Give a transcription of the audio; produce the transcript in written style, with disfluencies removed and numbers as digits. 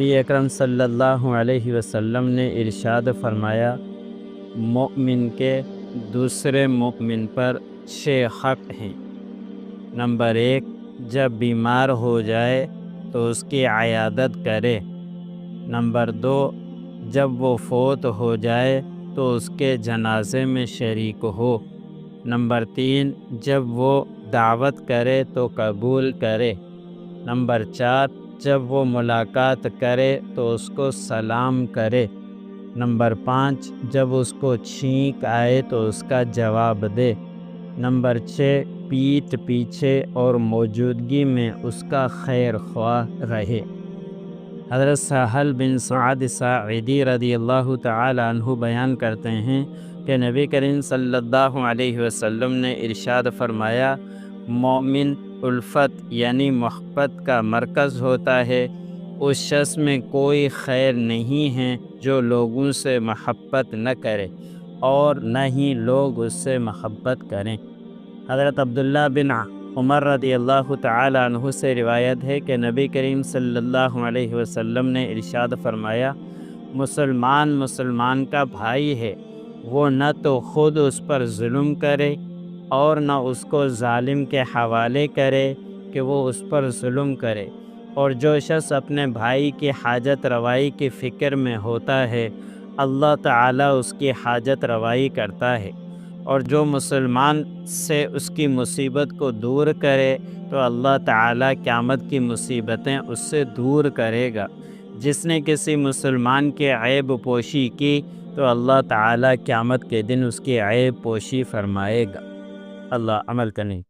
نبی اکرم صلی اللہ علیہ وسلم نے ارشاد فرمایا، مومن کے دوسرے مومن پر 6 حق ہیں۔ نمبر 1، جب بیمار ہو جائے تو اس کی عیادت کرے۔ نمبر 2، جب وہ فوت ہو جائے تو اس کے جنازے میں شریک ہو۔ نمبر 3، جب وہ دعوت کرے تو قبول کرے۔ نمبر 4، جب وہ ملاقات کرے تو اس کو سلام کرے۔ نمبر 5، جب اس کو چھینک آئے تو اس کا جواب دے۔ نمبر 6، پیٹھ پیچھے اور موجودگی میں اس کا خیر خواہ رہے۔ حضرت سہل بن سعد ساعدی رضی اللہ تعالی عنہ بیان کرتے ہیں کہ نبی کریم صلی اللہ علیہ وسلم نے ارشاد فرمایا، مومن الفت یعنی محبت کا مرکز ہوتا ہے۔ اس شخص میں کوئی خیر نہیں ہے جو لوگوں سے محبت نہ کرے اور نہ ہی لوگ اس سے محبت کریں۔ حضرت عبداللہ بن عمر رضی اللہ تعالی عنہ سے روایت ہے کہ نبی کریم صلی اللہ علیہ وسلم نے ارشاد فرمایا، مسلمان کا بھائی ہے، وہ نہ تو خود اس پر ظلم کرے اور نہ اس کو ظالم کے حوالے کرے کہ وہ اس پر ظلم کرے۔ اور جو شخص اپنے بھائی کی حاجت روائی کی فکر میں ہوتا ہے، اللہ تعالیٰ اس کی حاجت روائی کرتا ہے۔ اور جو مسلمان سے اس کی مصیبت کو دور کرے تو اللہ تعالیٰ قیامت کی مصیبتیں اس سے دور کرے گا۔ جس نے کسی مسلمان کے عیب پوشی کی تو اللہ تعالیٰ قیامت کے دن اس کی عیب پوشی فرمائے گا۔ اللہ عمل کریں۔